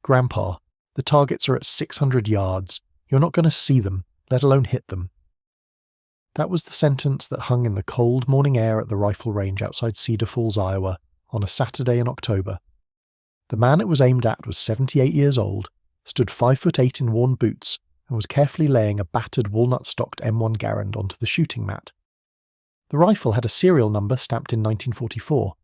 "Grandpa, the targets are at 600 yards. You're not going to see them, let alone hit them." That was the sentence that hung in the cold morning air at the rifle range outside Cedar Falls, Iowa, on a Saturday in October. The man it was aimed at was 78 years old, stood 5'8" in worn boots, and was carefully laying a battered walnut-stocked M1 Garand onto the shooting mat. The rifle had a serial number stamped in 1944.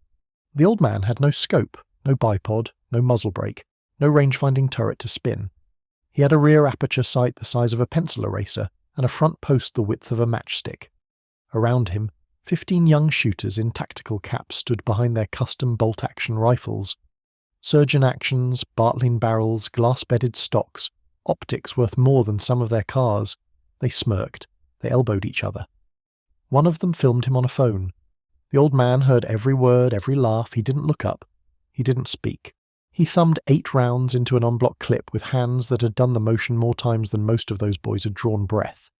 The old man had no scope, no bipod, no muzzle brake, no range-finding turret to spin. He had a rear aperture sight the size of a pencil eraser and a front post the width of a matchstick. Around him, 15 young shooters in tactical caps stood behind their custom bolt-action rifles. Surgeon actions, Bartlein barrels, glass-bedded stocks, optics worth more than some of their cars. They smirked. They elbowed each other. One of them filmed him on a phone. The old man heard every word, every laugh. He didn't look up. He didn't speak. He thumbed 8 rounds into an en-bloc clip with hands that had done the motion more times than most of those boys had drawn breath.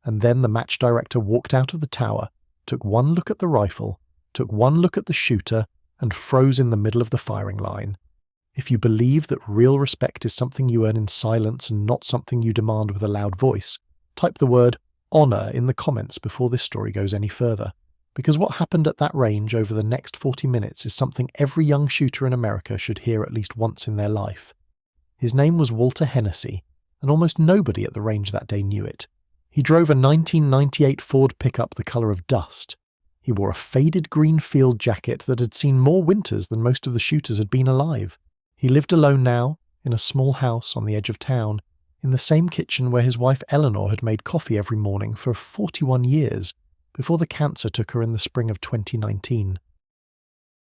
And then the match director walked out of the tower, took one look at the rifle, took one look at the shooter, and froze in the middle of the firing line. If you believe that real respect is something you earn in silence and not something you demand with a loud voice, type the word "honor" in the comments before this story goes any further. Because what happened at that range over the next 40 minutes is something every young shooter in America should hear at least once in their life. His name was Walter Hennessy, and almost nobody at the range that day knew it. He drove a 1998 Ford pickup the colour of dust. He wore a faded green field jacket that had seen more winters than most of the shooters had been alive. He lived alone now, in a small house on the edge of town, in the same kitchen where his wife Eleanor had made coffee every morning for 41 years, before the cancer took her in the spring of 2019.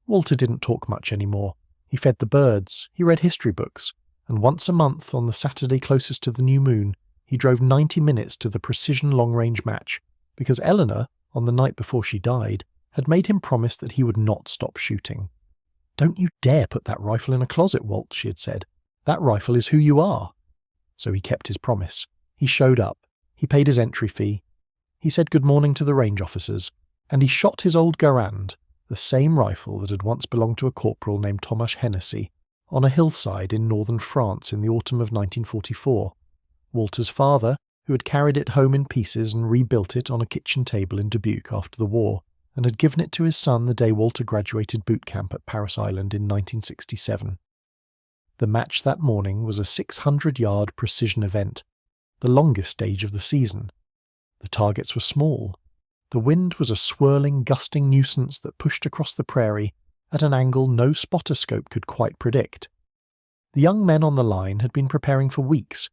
Walter didn't talk much anymore. He fed the birds, he read history books, and once a month on the Saturday closest to the new moon, he drove 90 minutes to the precision long-range match, because Eleanor, on the night before she died, had made him promise that he would not stop shooting. "Don't you dare put that rifle in a closet, Walt," she had said. "That rifle is who you are." So he kept his promise. He showed up. He paid his entry fee. He said good morning to the range officers, and he shot his old Garand, the same rifle that had once belonged to a corporal named Thomas Hennessy, on a hillside in northern France in the autumn of 1944. Walter's father, who had carried it home in pieces and rebuilt it on a kitchen table in Dubuque after the war, and had given it to his son the day Walter graduated boot camp at Parris Island in 1967. The match that morning was a 600-yard precision event, the longest stage of the season. The targets were small. The wind was a swirling, gusting nuisance that pushed across the prairie at an angle no spotter scope could quite predict. The young men on the line had been preparing for weeks.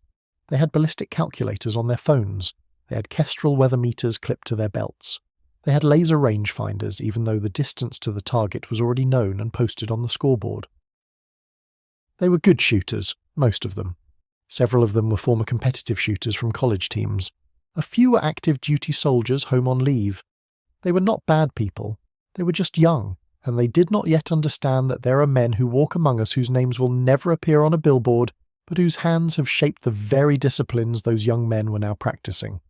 They had ballistic calculators on their phones. They had Kestrel weather meters clipped to their belts. They had laser rangefinders, even though the distance to the target was already known and posted on the scoreboard. They were good shooters, most of them. Several of them were former competitive shooters from college teams. A few were active duty soldiers home on leave. They were not bad people. They were just young, and they did not yet understand that there are men who walk among us whose names will never appear on a billboard, but whose hands have shaped the very disciplines those young men were now practicing.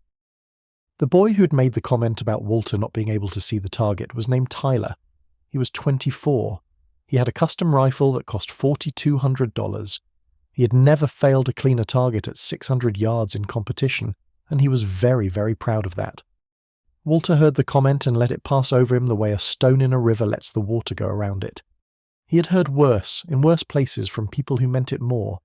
The boy who had made the comment about Walter not being able to see the target was named Tyler. He was 24. He had a custom rifle that cost $4,200. He had never failed to clean a target at 600 yards in competition, and he was very, very proud of that. Walter heard the comment and let it pass over him the way a stone in a river lets the water go around it. He had heard worse, in worse places, from people who meant it more.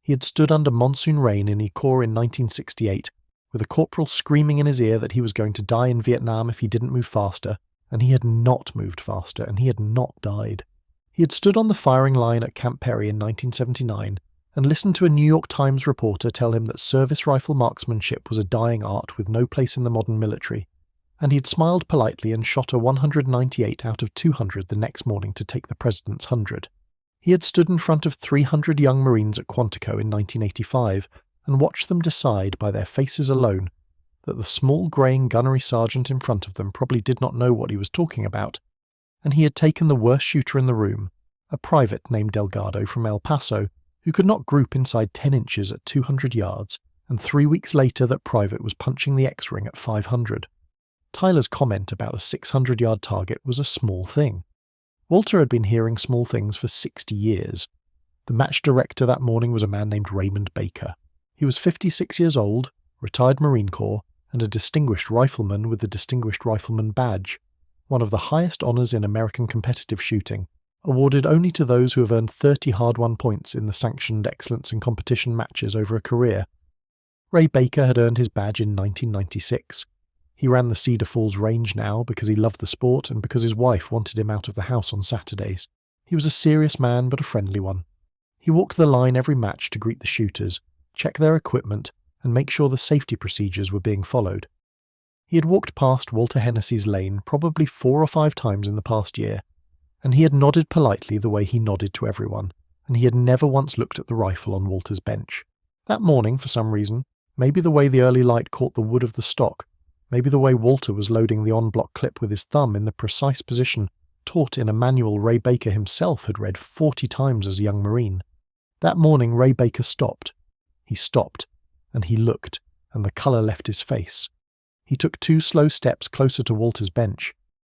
He had stood under monsoon rain in Corps in 1968, with a corporal screaming in his ear that he was going to die in Vietnam if he didn't move faster, and he had not moved faster, and he had not died. He had stood on the firing line at Camp Perry in 1979 and listened to a New York Times reporter tell him that service rifle marksmanship was a dying art with no place in the modern military, and he had smiled politely and shot a 198 out of 200 the next morning to take the President's 100. He had stood in front of 300 young Marines at Quantico in 1985 and watched them decide by their faces alone that the small greying gunnery sergeant in front of them probably did not know what he was talking about, and he had taken the worst shooter in the room, a private named Delgado from El Paso, who could not group inside 10 inches at 200 yards, and 3 weeks later that private was punching the X-ring at 500. Tyler's comment about a 600-yard target was a small thing. Walter had been hearing small things for 60 years. The match director that morning was a man named Raymond Baker. He was 56 years old, retired Marine Corps, and a distinguished rifleman with the Distinguished Rifleman badge, one of the highest honours in American competitive shooting, awarded only to those who have earned 30 hard-won points in the sanctioned excellence in competition matches over a career. Ray Baker had earned his badge in 1996. He ran the Cedar Falls range now because he loved the sport and because his wife wanted him out of the house on Saturdays. He was a serious man but a friendly one. He walked the line every match to greet the shooters, check their equipment, and make sure the safety procedures were being followed. He had walked past Walter Hennessy's lane probably 4 or 5 times in the past year, and he had nodded politely the way he nodded to everyone, and he had never once looked at the rifle on Walter's bench. That morning, for some reason, maybe the way the early light caught the wood of the stock, maybe the way Walter was loading the on-block clip with his thumb in the precise position taught in a manual Ray Baker himself had read 40 times as a young Marine. That morning Ray Baker stopped. He stopped, and he looked, and the colour left his face. He took 2 slow steps closer to Walter's bench.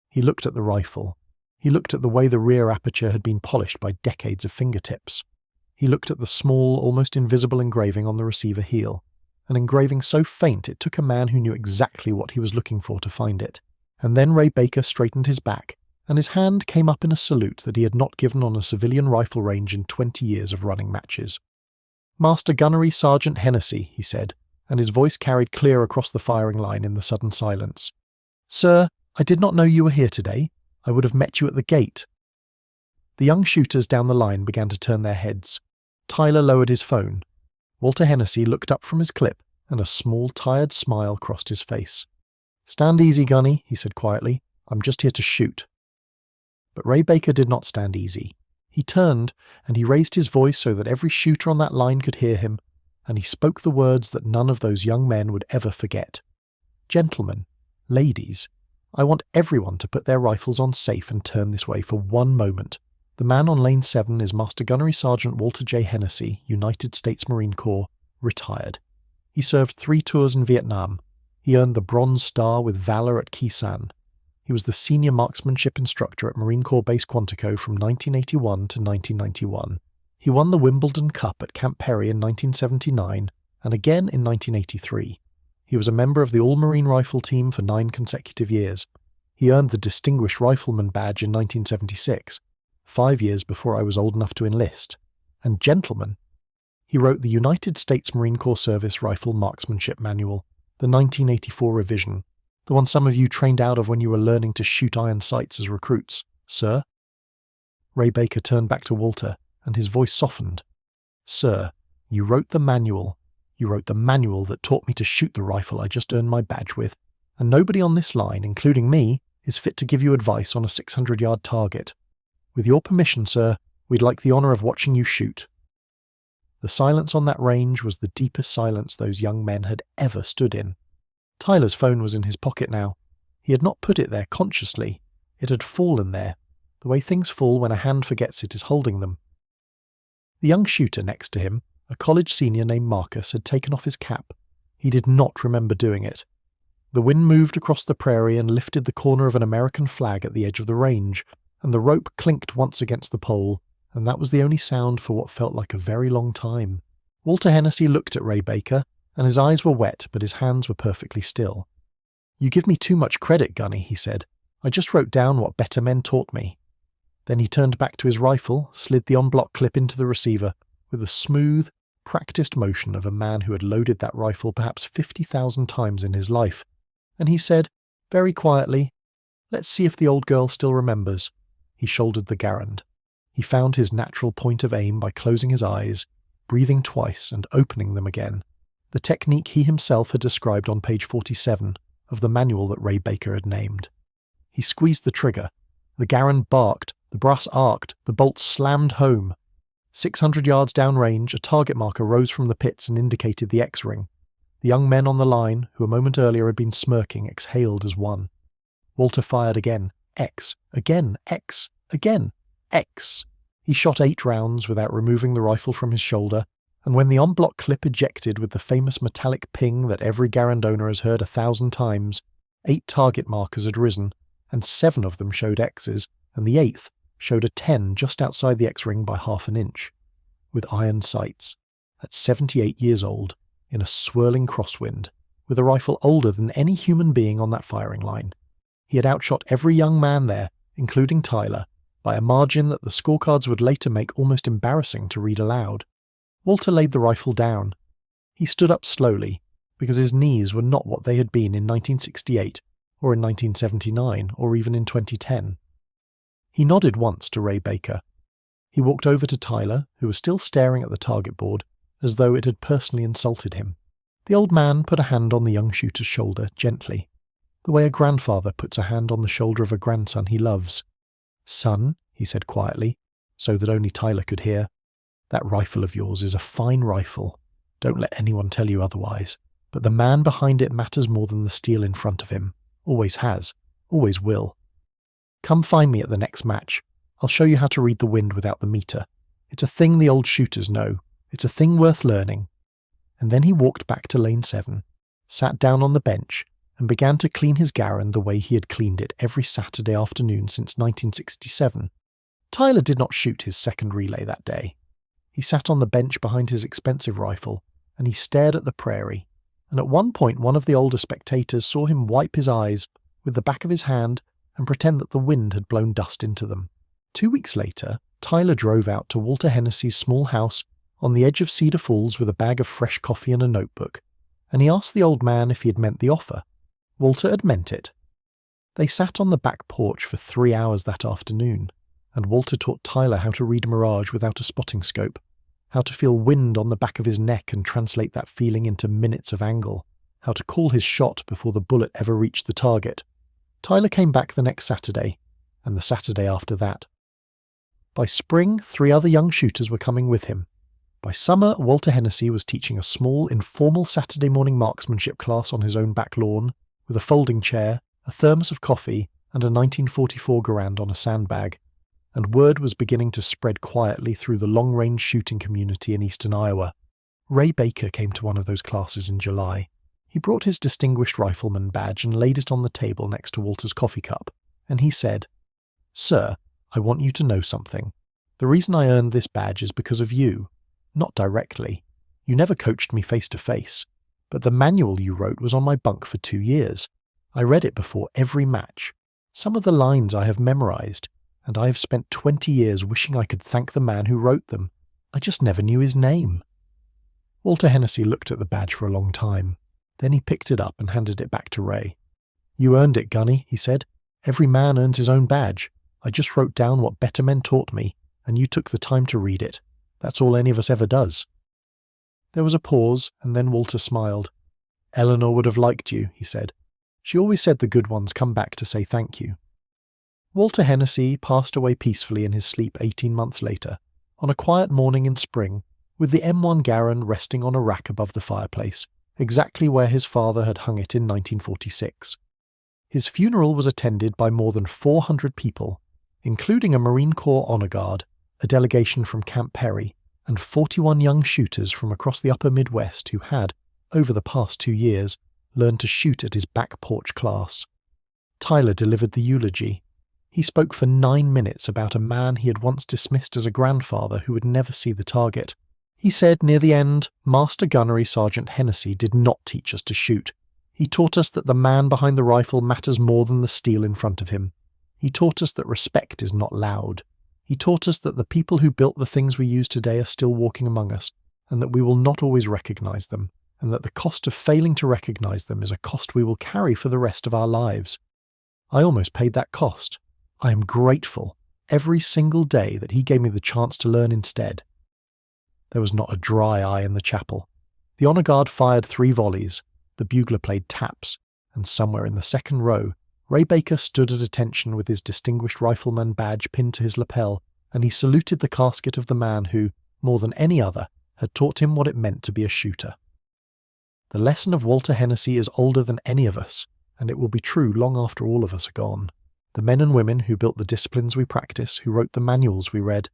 He looked at the rifle. He looked at the way the rear aperture had been polished by decades of fingertips. He looked at the small, almost invisible engraving on the receiver heel, an engraving so faint it took a man who knew exactly what he was looking for to find it. And then Ray Baker straightened his back, and his hand came up in a salute that he had not given on a civilian rifle range in 20 years of running matches. "Master Gunnery Sergeant Hennessy," he said, and his voice carried clear across the firing line in the sudden silence. "Sir, I did not know you were here today. I would have met you at the gate." The young shooters down the line began to turn their heads. Tyler lowered his phone. Walter Hennessy looked up from his clip, and a small, tired smile crossed his face. "Stand easy, Gunny," he said quietly. "I'm just here to shoot." But Ray Baker did not stand easy. He turned, and he raised his voice so that every shooter on that line could hear him, and he spoke the words that none of those young men would ever forget. "Gentlemen, ladies, I want everyone to put their rifles on safe and turn this way for one moment. The man on lane 7 is Master Gunnery Sergeant Walter J. Hennessy, United States Marine Corps, retired. He served 3 tours in Vietnam. He earned the Bronze Star with Valor at Khe Sanh. He was the senior marksmanship instructor at Marine Corps Base Quantico from 1981 to 1991. He won the Wimbledon Cup at Camp Perry in 1979 and again in 1983. He was a member of the All-Marine Rifle Team for 9 consecutive years. He earned the Distinguished Rifleman badge in 1976, 5 years before I was old enough to enlist. And gentlemen, he wrote the United States Marine Corps Service Rifle Marksmanship Manual, the 1984 revision, the one some of you trained out of when you were learning to shoot iron sights as recruits, sir. Ray Baker turned back to Walter, and his voice softened. "Sir, you wrote the manual. You wrote the manual that taught me to shoot the rifle I just earned my badge with, and nobody on this line, including me, is fit to give you advice on a 600-yard target. With your permission, sir, we'd like the honour of watching you shoot." The silence on that range was the deepest silence those young men had ever stood in. Tyler's phone was in his pocket now. He had not put it there consciously. It had fallen there, the way things fall when a hand forgets it is holding them. The young shooter next to him, a college senior named Marcus, had taken off his cap. He did not remember doing it. The wind moved across the prairie and lifted the corner of an American flag at the edge of the range, and the rope clinked once against the pole, and that was the only sound for what felt like a very long time. Walter Hennessy looked at Ray Baker, and his eyes were wet, but his hands were perfectly still. "You give me too much credit, Gunny," he said. "I just wrote down what better men taught me." Then he turned back to his rifle, slid the on-block clip into the receiver, with the smooth, practiced motion of a man who had loaded that rifle perhaps 50,000 times in his life, and he said, very quietly, "Let's see if the old girl still remembers." He shouldered the Garand. He found his natural point of aim by closing his eyes, breathing twice and opening them again, the technique he himself had described on page 47 of the manual that Ray Baker had named. He squeezed the trigger. The Garand barked, the brass arced, the bolts slammed home. 600 yards downrange, a target marker rose from the pits and indicated the X-ring. The young men on the line, who a moment earlier had been smirking, exhaled as one. Walter fired again. X. Again. X. Again. X. He shot 8 rounds without removing the rifle from his shoulder, and when the on-block clip ejected with the famous metallic ping that every Garand owner has heard 1,000 times, 8 target markers had risen, and 7 of them showed X's, and the 8th showed a 10 just outside the X-ring by half an inch. with iron sights, at 78 years old, in a swirling crosswind, with a rifle older than any human being on that firing line. He had outshot every young man there, including Tyler, by a margin that the scorecards would later make almost embarrassing to read aloud. Walter laid the rifle down. He stood up slowly, because his knees were not what they had been in 1968, or in 1979, or even in 2010. He nodded once to Ray Baker. He walked over to Tyler, who was still staring at the target board, as though it had personally insulted him. The old man put a hand on the young shooter's shoulder, gently, the way a grandfather puts a hand on the shoulder of a grandson he loves. "Son," he said quietly, so that only Tyler could hear, "that rifle of yours is a fine rifle. Don't let anyone tell you otherwise. But the man behind it matters more than the steel in front of him. Always has. Always will. Come find me at the next match. I'll show you how to read the wind without the meter. It's a thing the old shooters know. It's a thing worth learning." And then he walked back to Lane 7, sat down on the bench, and began to clean his Garand the way he had cleaned it every Saturday afternoon since 1967. Tyler did not shoot his second relay that day. He sat on the bench behind his expensive rifle, and he stared at the prairie, and at one point one of the older spectators saw him wipe his eyes with the back of his hand and pretend that the wind had blown dust into them. 2 weeks later, Tyler drove out to Walter Hennessy's small house on the edge of Cedar Falls with a bag of fresh coffee and a notebook, and he asked the old man if he had meant the offer. Walter had meant it. They sat on the back porch for 3 hours that afternoon, and Walter taught Tyler how to read mirage without a spotting scope, how to feel wind on the back of his neck and translate that feeling into minutes of angle, how to call his shot before the bullet ever reached the target. Tyler came back the next Saturday, and the Saturday after that. By spring, 3 other young shooters were coming with him. By summer, Walter Hennessy was teaching a small, informal Saturday morning marksmanship class on his own back lawn, with a folding chair, a thermos of coffee, and a 1944 Garand on a sandbag, and word was beginning to spread quietly through the long-range shooting community in eastern Iowa. Ray Baker came to one of those classes in July. He brought his Distinguished Rifleman badge and laid it on the table next to Walter's coffee cup, and he said, "Sir, I want you to know something. The reason I earned this badge is because of you. Not directly. You never coached me face to face. But the manual you wrote was on my bunk for 2 years. I read it before every match. Some of the lines I have memorized, and I have spent 20 years wishing I could thank the man who wrote them. I just never knew his name." Walter Hennessy looked at the badge for a long time. Then he picked it up and handed it back to Ray. "You earned it, Gunny," he said. "Every man earns his own badge. I just wrote down what better men taught me, and you took the time to read it. That's all any of us ever does." There was a pause, and then Walter smiled. "Eleanor would have liked you," he said. "She always said the good ones come back to say thank you." Walter Hennessy passed away peacefully in his sleep 18 months later, on a quiet morning in spring, with the M1 Garand resting on a rack above the fireplace, exactly where his father had hung it in 1946. His funeral was attended by more than 400 people, including a Marine Corps Honor Guard, a delegation from Camp Perry, and 41 young shooters from across the upper Midwest who had, over the past 2 years, learned to shoot at his back porch class. Tyler delivered the eulogy. He spoke for 9 minutes about a man he had once dismissed as a grandfather who would never see the target. He said near the end, "Master Gunnery Sergeant Hennessy did not teach us to shoot. He taught us that the man behind the rifle matters more than the steel in front of him. He taught us that respect is not loud. He taught us that the people who built the things we use today are still walking among us, and that we will not always recognize them, and that the cost of failing to recognize them is a cost we will carry for the rest of our lives. I almost paid that cost. I am grateful every single day that he gave me the chance to learn instead." There was not a dry eye in the chapel. The honor guard fired 3 volleys, the bugler played taps, and somewhere in the second row, Ray Baker stood at attention with his Distinguished Rifleman badge pinned to his lapel, and he saluted the casket of the man who, more than any other, had taught him what it meant to be a shooter. The lesson of Walter Hennessy is older than any of us, and it will be true long after all of us are gone. The men and women who built the disciplines we practice, who wrote the manuals we read,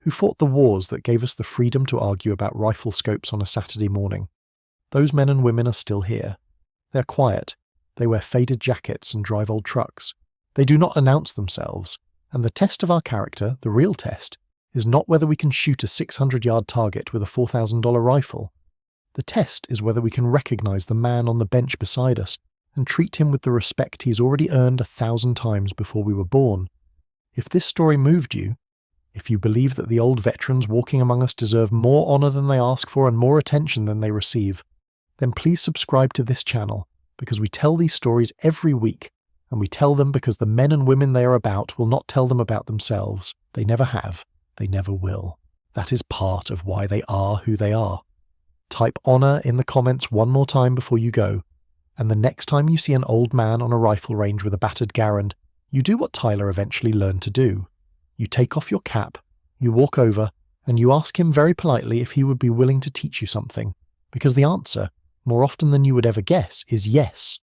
who fought the wars that gave us the freedom to argue about rifle scopes on a Saturday morning. Those men and women are still here. They are quiet. They wear faded jackets and drive old trucks. They do not announce themselves, and the test of our character, the real test, is not whether we can shoot a 600-yard target with a $4,000 rifle. The test is whether we can recognize the man on the bench beside us and treat him with the respect he's already earned 1,000 times before we were born. If this story moved you, if you believe that the old veterans walking among us deserve more honor than they ask for and more attention than they receive, then please subscribe to this channel, because we tell these stories every week, and we tell them because the men and women they are about will not tell them about themselves. They never have. They never will. That is part of why they are who they are. Type honor in the comments one more time before you go, and the next time you see an old man on a rifle range with a battered Garand, you do what Tyler eventually learned to do. You take off your cap, you walk over, and you ask him very politely if he would be willing to teach you something, because the answer, more often than you would ever guess, is yes.